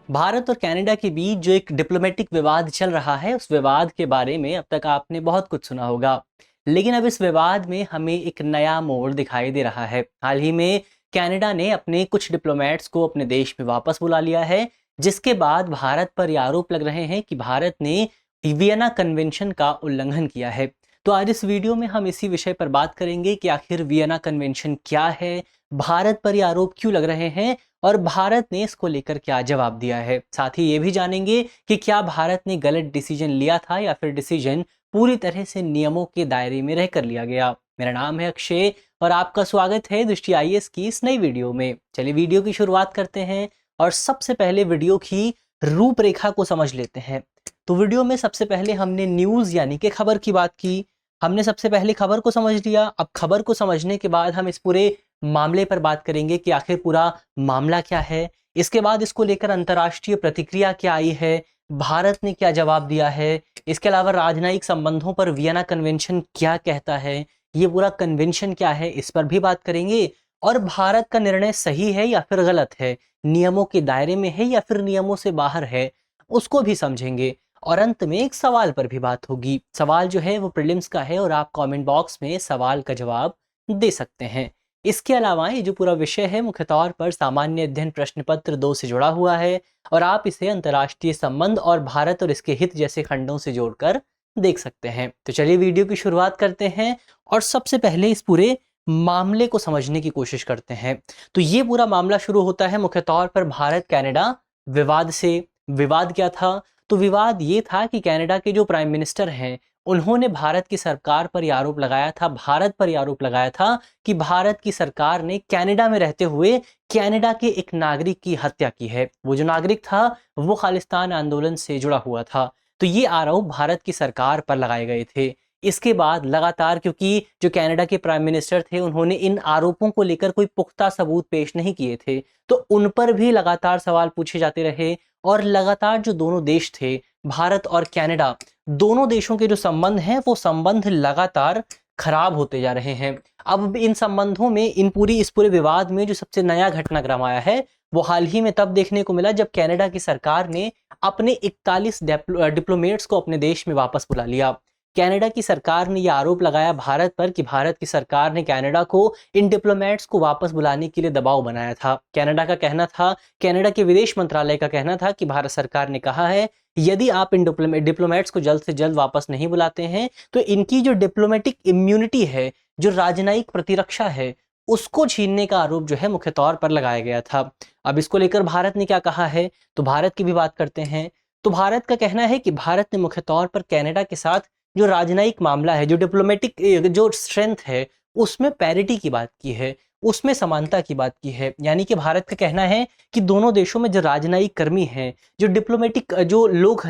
भारत और कनाडा के बीच जो एक डिप्लोमेटिक विवाद चल रहा है, उस विवाद के बारे में अब तक आपने बहुत कुछ सुना होगा। लेकिन अब इस विवाद में हमें एक नया मोड़ दिखाई दे रहा है। हाल ही में कनाडा ने अपने कुछ डिप्लोमेट्स को अपने देश में वापस बुला लिया है, जिसके बाद भारत पर ये आरोप लग रहे हैं कि भारत ने वियना कन्वेंशन का उल्लंघन किया है। तो आज इस वीडियो में हम इसी विषय पर बात करेंगे कि आखिर वियना कन्वेंशन क्या है, भारत पर ये आरोप क्यों लग रहे हैं और भारत ने इसको लेकर क्या जवाब दिया है। साथ ही ये भी जानेंगे कि क्या भारत ने गलत डिसीजन लिया था या फिर डिसीजन पूरी तरह से नियमों के दायरे में रहकर लिया गया। मेरा नाम है अक्षय और आपका स्वागत है दृष्टि आईएएस की इस नई वीडियो में। चलिए वीडियो की शुरुआत करते हैं और सबसे पहले वीडियो की रूपरेखा को समझ लेते हैं। तो वीडियो में सबसे पहले हमने न्यूज़ यानी कि खबर की बात की। हमने सबसे पहले खबर को समझ लिया। अब खबर को समझने के बाद हम इस पूरे मामले पर बात करेंगे कि आखिर पूरा मामला क्या है। इसके बाद इसको लेकर अंतर्राष्ट्रीय प्रतिक्रिया क्या आई है, भारत ने क्या जवाब दिया है। इसके अलावा राजनयिक संबंधों पर वियना कन्वेंशन क्या कहता है, ये पूरा कन्वेंशन क्या है, इस पर भी बात करेंगे। और भारत का निर्णय सही है या फिर गलत है, नियमों के दायरे में है या फिर नियमों से बाहर है, उसको भी समझेंगे। और अंत में एक सवाल पर भी बात होगी। सवाल जो है वो प्रीलिम्स का है और आप कमेंट बॉक्स में सवाल का जवाब दे सकते हैं। इसके अलावा ये जो पूरा विषय है मुख्य तौर पर सामान्य अध्ययन प्रश्न पत्र 2 से जुड़ा हुआ है और आप इसे अंतर्राष्ट्रीय संबंध और भारत और इसके हित जैसे खंडों से जोड़कर देख सकते हैं। तो चलिए वीडियो की शुरुआत करते हैं और सबसे पहले इस पूरे मामले को समझने की कोशिश करते हैं। तो ये पूरा मामला शुरू होता है मुख्य तौर पर भारत कनाडा विवाद से। विवाद क्या था? तो विवाद ये था कि कनाडा के जो प्राइम मिनिस्टर हैं, उन्होंने भारत की सरकार पर यह आरोप लगाया था, भारत पर यह आरोप लगाया था कि भारत की सरकार ने कनाडा में रहते हुए कनाडा के एक नागरिक की हत्या की है। वो जो नागरिक था वो खालिस्तान आंदोलन से जुड़ा हुआ था। तो ये आरोप भारत की सरकार पर लगाए गए थे। इसके बाद लगातार, क्योंकि जो कनाडा के प्राइम मिनिस्टर थे उन्होंने इन आरोपों को लेकर कोई पुख्ता सबूत पेश नहीं किए थे, तो उन पर भी लगातार सवाल पूछे जाते रहे। और लगातार जो दोनों देश थे, भारत और कनाडा, दोनों देशों के जो संबंध हैं वो संबंध लगातार खराब होते जा रहे हैं। अब इन संबंधों में इस पूरे विवाद में जो सबसे नया घटनाक्रम आया है वो हाल ही में तब देखने को मिला जब कनाडा की सरकार ने अपने 41 डिप्लोमेट्स को अपने देश में वापस बुला लिया। कनाडा की सरकार ने यह आरोप लगाया भारत पर कि भारत की सरकार ने कनाडा को इन डिप्लोमेट्स को वापस बुलाने के लिए दबाव बनाया था। कनाडा का कहना था, कनाडा के विदेश मंत्रालय का कहना था कि भारत सरकार ने कहा है यदि आप इन डिप्लोमेट्स को जल्द से जल्द वापस नहीं बुलाते हैं तो इनकी जो डिप्लोमेटिक इम्यूनिटी है, जो राजनयिक प्रतिरक्षा है, उसको छीनने का आरोप जो है मुख्य तौर पर लगाया गया था। अब इसको लेकर भारत ने क्या कहा है, तो भारत की भी बात करते हैं। तो भारत का कहना है कि भारत ने मुख्य तौर पर कनाडा के साथ जो राजनयिक मामला है, जो डिप्लोमेटिक जो स्ट्रेंथ है, उसमें पैरिटी की बात की है, उसमें समानता की बात की है। यानी कि भारत का कहना है कि दोनों देशों में जो राजनयिक कर्मी हैं, जो डिप्लोमेटिक जो लोग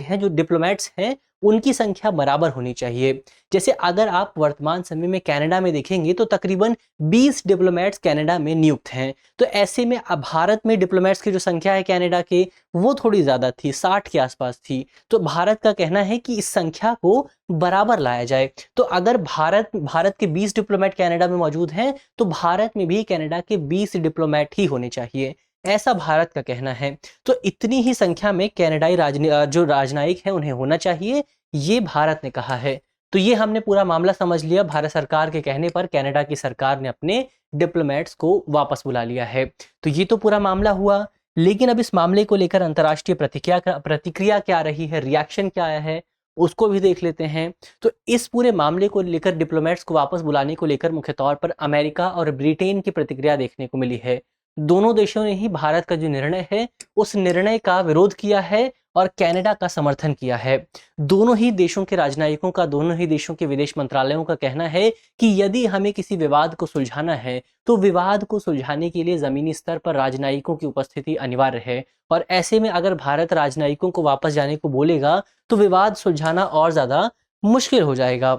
हैं, जो डिप्लोमेट्स हैं, उनकी संख्या बराबर होनी चाहिए। जैसे अगर आप वर्तमान समय में कनाडा में देखेंगे तो तकरीबन 20 डिप्लोमेट्स कनाडा में नियुक्त हैं। तो ऐसे में अब भारत में डिप्लोमेट्स की जो संख्या है कनाडा के, वो थोड़ी ज़्यादा थी, 60 के आसपास थी। तो भारत का कहना है कि इस संख्या को बराबर लाया जाए। तो अगर भारत के 20 डिप्लोमेट कनाडा में मौजूद हैं तो भारत में भी कनाडा के 20 डिप्लोमेट ही होने चाहिए, ऐसा भारत का कहना है। तो इतनी ही संख्या में कनाडाई जो राजनयिक हैं उन्हें होना चाहिए, ये भारत ने कहा है। तो ये हमने पूरा मामला समझ लिया। भारत सरकार के कहने पर कनाडा की सरकार ने अपने डिप्लोमेट्स को वापस बुला लिया है। तो ये तो पूरा मामला हुआ। लेकिन अब इस मामले को लेकर अंतर्राष्ट्रीय प्रतिक्रिया क्या रही है, रिएक्शन क्या आया है, उसको भी देख लेते हैं। तो इस पूरे मामले को लेकर, डिप्लोमेट्स को वापस बुलाने को लेकर मुख्य तौर पर अमेरिका और ब्रिटेन की प्रतिक्रिया देखने को मिली है। दोनों देशों ने ही भारत का जो निर्णय है उस निर्णय का विरोध किया है और कनाडा का समर्थन किया है। दोनों ही देशों के राजनयिकों का, दोनों ही देशों के विदेश मंत्रालयों का कहना है कि यदि हमें किसी विवाद को सुलझाना है तो विवाद को सुलझाने के लिए जमीनी स्तर पर राजनयिकों की उपस्थिति अनिवार्य है। और ऐसे में अगर भारत राजनयिकों को वापस जाने को बोलेगा तो विवाद सुलझाना और ज्यादा मुश्किल हो जाएगा।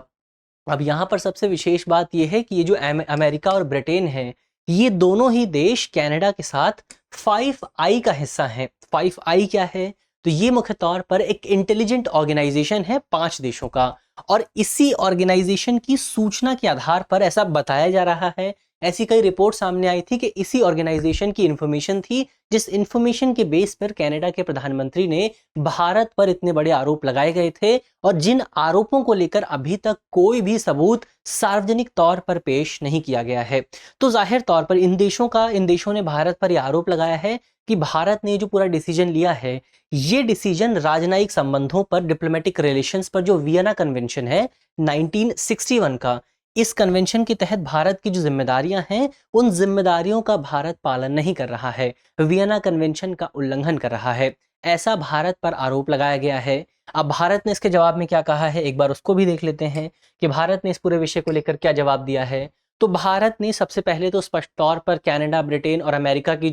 अब यहाँ पर सबसे विशेष बात यह है कि ये जो अमेरिका और ब्रिटेन है, ये दोनों ही देश कनाडा के साथ 5I का हिस्सा हैं। 5I क्या है? तो ये मुख्य तौर पर एक इंटेलिजेंट ऑर्गेनाइजेशन है 5 देशों का, और इसी ऑर्गेनाइजेशन की सूचना के आधार पर ऐसा बताया जा रहा है, ऐसी कई रिपोर्ट सामने आई थी कि इसी ऑर्गेनाइजेशन की इंफॉर्मेशन थी, जिस इंफॉर्मेशन के बेस पर कनाडा के प्रधानमंत्री ने भारत पर इतने बड़े आरोप लगाए गए थे, और जिन आरोपों को लेकर अभी तक कोई भी सबूत सार्वजनिक तौर पर पेश नहीं किया गया है। तो जाहिर तौर पर इन देशों ने भारत पर यह आरोप लगाया है कि भारत ने जो पूरा डिसीजन लिया है, ये डिसीजन राजनयिक संबंधों पर, डिप्लोमेटिक रिलेशंस पर, जो वियना कन्वेंशन है 1961 का, इस कन्वेंशन के तहत भारत की जो जिम्मेदारियां हैं, उन जिम्मेदारियों का भारत पालन नहीं कर रहा है, वियना कन्वेंशन का उल्लंघन कर रहा है, ऐसा भारत पर आरोप लगाया गया है। अब भारत ने इसके जवाब में क्या कहा है, एक बार उसको भी देख लेते हैं कि भारत ने इस पूरे विषय को लेकर क्या जवाब दिया है। तो भारत ने सबसे पहले तो स्पष्ट तौर पर कनाडा, ब्रिटेन और अमेरिका के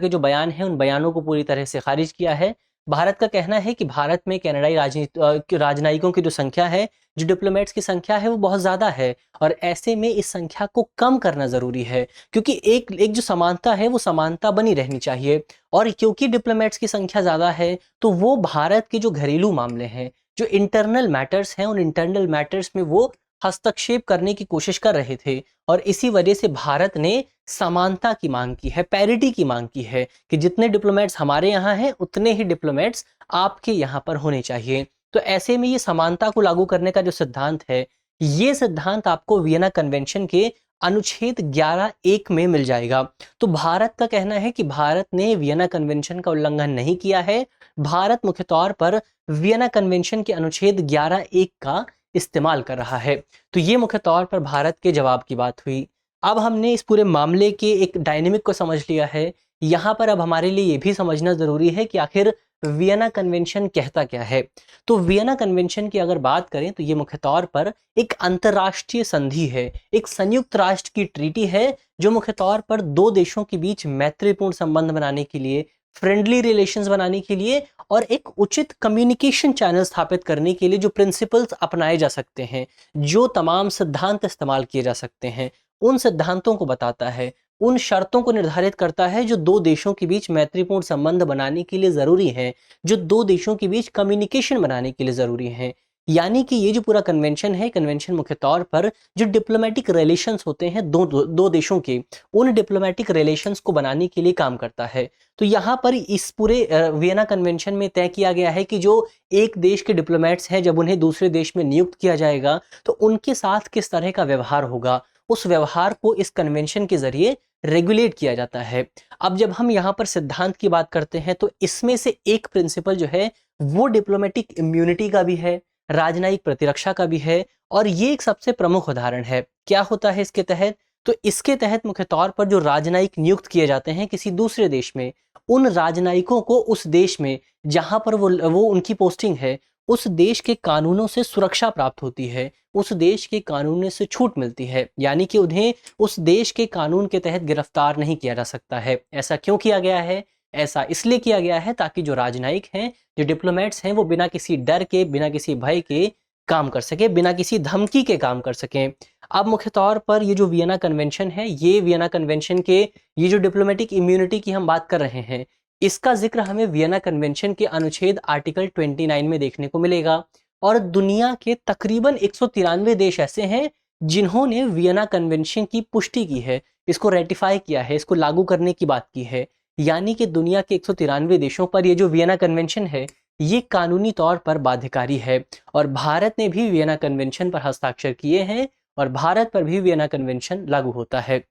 जो बयान हैं, उन बयानों को पूरी तरह से खारिज किया है। भारत का कहना है कि भारत में कनाडाई राजनयिकों की जो संख्या है, जो डिप्लोमेट्स की संख्या है, वो बहुत ज़्यादा है, और ऐसे में इस संख्या को कम करना ज़रूरी है, क्योंकि एक एक जो समानता है, वो समानता बनी रहनी चाहिए। और क्योंकि डिप्लोमेट्स की संख्या ज़्यादा है, तो वो भारत के जो घरेलू मामले हैं, जो इंटरनल मैटर्स हैं, उन इंटरनल मैटर्स में वो हस्तक्षेप करने की कोशिश कर रहे थे, और इसी वजह से भारत ने समानता की मांग की है, पैरिटी की मांग की है, कि जितने डिप्लोमेट्स हमारे यहाँ हैं, उतने ही डिप्लोमेट्स आपके यहाँ पर होने चाहिए। तो ऐसे में ये समानता को लागू करने का जो सिद्धांत है, ये सिद्धांत आपको वियना कन्वेंशन के अनुच्छेद 11(1) में मिल जाएगा। तो भारत का कहना है कि भारत ने वियना कन्वेंशन का उल्लंघन नहीं किया है, भारत मुख्य तौर पर वियना कन्वेंशन के अनुच्छेद 11(1) का इस्तेमाल कर रहा है। तो ये मुख्य तौर पर भारत के जवाब की बात हुई। अब हमने इस पूरे मामले के एक डायनेमिक को समझ लिया है। यहाँ पर अब हमारे लिए ये भी समझना ज़रूरी है कि आखिर वियना कन्वेंशन कहता क्या है। तो वियना कन्वेंशन की अगर बात करें, तो ये मुख्य तौर पर एक अंतर्राष्ट्रीय संधि है, एक संयुक्त राष्ट्र की ट्रीटी है, जो मुख्य तौर पर दो देशों के बीच मैत्रीपूर्ण संबंध बनाने के लिए, फ्रेंडली रिलेशंस बनाने के लिए, और एक उचित कम्युनिकेशन चैनल स्थापित करने के लिए जो प्रिंसिपल्स अपनाए जा सकते हैं, जो तमाम सिद्धांत इस्तेमाल किए जा सकते हैं, उन सिद्धांतों को बताता है, उन शर्तों को निर्धारित करता है जो दो देशों के बीच मैत्रीपूर्ण संबंध बनाने के लिए ज़रूरी हैं, जो दो देशों के बीच कम्युनिकेशन बनाने के लिए ज़रूरी हैं। यानी कि ये जो पूरा कन्वेंशन है, कन्वेंशन मुख्य तौर पर जो डिप्लोमेटिक रिलेशंस होते हैं दो देशों के, उन डिप्लोमेटिक रिलेशंस को बनाने के लिए काम करता है। तो यहाँ पर इस पूरे वियना कन्वेंशन में तय किया गया है कि जो एक देश के डिप्लोमेट्स हैं, जब उन्हें दूसरे देश में नियुक्त किया जाएगा, तो उनके साथ किस तरह का व्यवहार होगा, उस व्यवहार को इस कन्वेंशन के ज़रिए रेगुलेट किया जाता है। अब जब हम यहाँ पर सिद्धांत की बात करते हैं, तो इसमें से एक प्रिंसिपल जो है, वो डिप्लोमेटिक इम्यूनिटी का भी है, राजनयिक प्रतिरक्षा का भी है, और ये एक सबसे प्रमुख उदाहरण है। क्या होता है इसके तहत? तो इसके तहत मुख्य तौर पर जो राजनयिक नियुक्त किए जाते हैं किसी दूसरे देश में, उन राजनयिकों को उस देश में जहाँ पर वो उनकी पोस्टिंग है, उस देश के कानूनों से सुरक्षा प्राप्त होती है, उस देश के कानूनों से छूट मिलती है, यानी कि उन्हें उस देश के कानून के तहत गिरफ्तार नहीं किया जा सकता है। ऐसा क्यों किया गया है? ऐसा इसलिए किया गया है ताकि जो राजनयिक हैं, जो डिप्लोमेट्स हैं, वो बिना किसी डर के, बिना किसी भय के काम कर सकें, बिना किसी धमकी के काम कर सकें। अब मुख्य तौर पर ये जो वियना कन्वेंशन है, ये वियना कन्वेंशन के ये जो डिप्लोमेटिक इम्यूनिटी की हम बात कर रहे हैं, इसका जिक्र हमें वियना कन्वेंशन के अनुच्छेद आर्टिकल 29 में देखने को मिलेगा। और दुनिया के तकरीबन 193 देश ऐसे हैं जिन्होंने वियना कन्वेंशन की पुष्टि की है, इसको रेटिफाई किया है, इसको लागू करने की बात की है। यानी कि दुनिया के 193 देशों पर ये जो वियना कन्वेंशन है, ये कानूनी तौर पर बाध्यकारी है, और भारत ने भी वियना कन्वेंशन पर हस्ताक्षर किए हैं, और भारत पर भी वियना कन्वेंशन लागू होता है।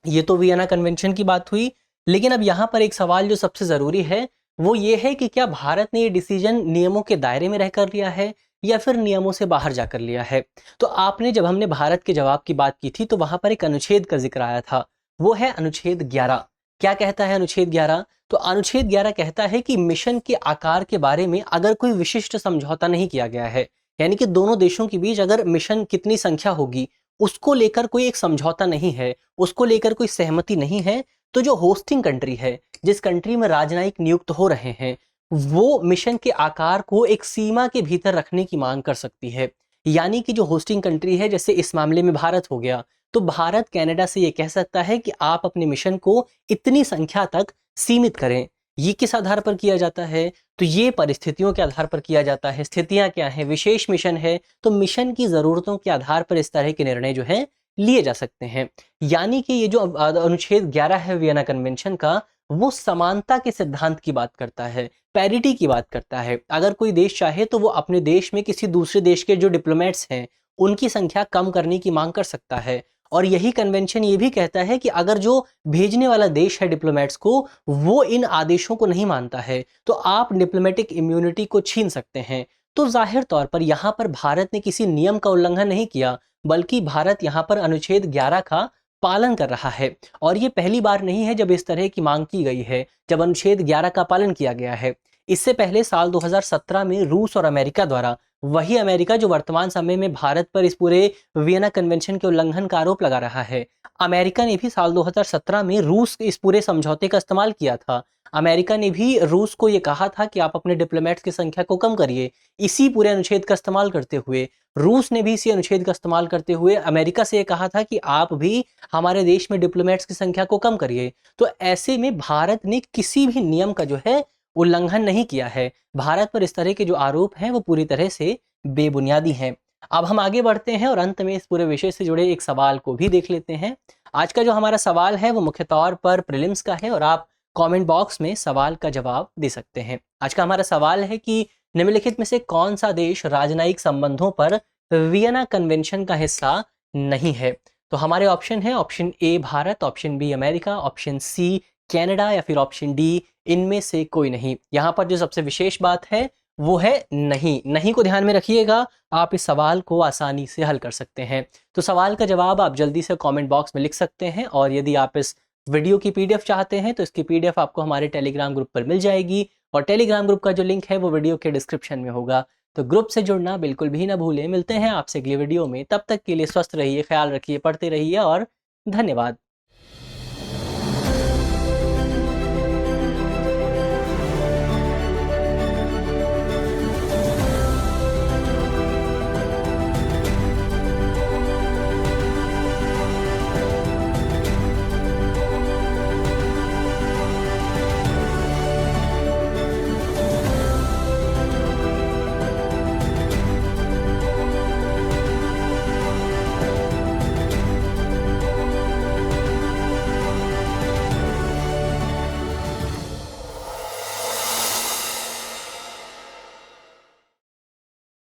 ये तो वियना कन्वेंशन की बात हुई। लेकिन अब यहाँ पर एक सवाल जो सबसे ज़रूरी है, वो ये है कि क्या भारत ने ये डिसीजन नियमों के दायरे में रहकर लिया है, या फिर नियमों से बाहर जाकर लिया है? तो जब हमने भारत के जवाब की बात की थी, तो वहाँ पर एक अनुच्छेद का जिक्र आया था, वो है अनुच्छेद 11। क्या कहता है अनुच्छेद 11? तो अनुच्छेद 11 कहता है कि मिशन के आकार के बारे में अगर कोई विशिष्ट समझौता नहीं किया गया है, यानी कि दोनों देशों के बीच अगर मिशन कितनी संख्या होगी, उसको लेकर कोई एक समझौता नहीं है, उसको लेकर कोई सहमति नहीं है, तो जो होस्टिंग कंट्री है, जिस कंट्री में राजनयिक नियुक्त हो रहे हैं, वो मिशन के आकार को एक सीमा के भीतर रखने की मांग कर सकती है। यानी कि जो होस्टिंग कंट्री है, जैसे इस मामले में भारत हो गया, तो भारत कनाडा से ये कह सकता है कि आप अपने मिशन को इतनी संख्या तक सीमित करें। ये किस आधार पर किया जाता है? तो ये परिस्थितियों के आधार पर किया जाता है। स्थितियां क्या हैं? विशेष मिशन है, तो मिशन की ज़रूरतों के आधार पर इस तरह के निर्णय जो हैं लिए जा सकते हैं। यानी कि ये जो अनुच्छेद 11 है वियना कन्वेंशन का, वो समानता के सिद्धांत की बात करता है, पैरिटी की बात करता है। अगर कोई देश चाहे तो वो अपने देश में किसी दूसरे देश के जो डिप्लोमेट्स हैं, उनकी संख्या कम करने की मांग कर सकता है। और यही कन्वेंशन ये भी कहता है कि अगर जो भेजने वाला देश है डिप्लोमेट्स को, वो इन आदेशों को नहीं मानता है, तो आप डिप्लोमेटिक इम्यूनिटी को छीन सकते हैं। तो ज़ाहिर तौर पर यहाँ पर भारत ने किसी नियम का उल्लंघन नहीं किया, बल्कि भारत यहाँ पर अनुच्छेद 11 का पालन कर रहा है। और ये पहली बार नहीं है जब इस तरह की मांग की गई है, जब अनुच्छेद 11 का पालन किया गया है। इससे पहले साल 2017 में रूस और अमेरिका द्वारा, वही अमेरिका जो वर्तमान समय में भारत पर इस पूरे वियना कन्वेंशन के उल्लंघन का आरोप लगा रहा है, अमेरिका ने भी साल 2017 में रूस के इस पूरे समझौते का इस्तेमाल किया था। अमेरिका ने भी रूस को ये कहा था कि आप अपने डिप्लोमेट्स की संख्या को कम करिए। इसी पूरे अनुच्छेद का इस्तेमाल करते हुए रूस ने भी इसी अनुच्छेद का इस्तेमाल करते हुए अमेरिका से ये कहा था कि आप भी हमारे देश में डिप्लोमेट्स की संख्या को कम करिए। तो ऐसे में भारत ने किसी भी नियम का जो है उल्लंघन नहीं किया है। भारत पर इस तरह के जो आरोप हैं वो पूरी तरह से बेबुनियादी हैं। अब हम आगे बढ़ते हैं और अंत में इस पूरे विषय से जुड़े एक सवाल को भी देख लेते हैं। आज का जो हमारा सवाल है वो मुख्य तौर पर प्रीलिम्स का है और आप कमेंट बॉक्स में सवाल का जवाब दे सकते हैं। आज का हमारा सवाल है कि निम्नलिखित में से कौन सा देश राजनयिक संबंधों पर वियना कन्वेंशन का हिस्सा नहीं है? तो हमारे ऑप्शन है, option A Bharat, option B America, option C Canada या फिर ऑप्शन डी इनमें से कोई नहीं। यहाँ पर जो सबसे विशेष बात है वो है नहीं। नहीं को ध्यान में रखिएगा, आप इस सवाल को आसानी से हल कर सकते हैं। तो सवाल का जवाब आप जल्दी से कमेंट बॉक्स में लिख सकते हैं और यदि आप इस वीडियो की पीडीएफ चाहते हैं तो इसकी पीडीएफ आपको हमारे टेलीग्राम ग्रुप पर मिल जाएगी और टेलीग्राम ग्रुप का जो लिंक है वो वीडियो के डिस्क्रिप्शन में होगा। तो ग्रुप से जुड़ना बिल्कुल भी ना भूलें। मिलते हैं आपसे अगले वीडियो में, तब तक के लिए स्वस्थ रहिए, ख्याल रखिए, पढ़ते रहिए और धन्यवाद।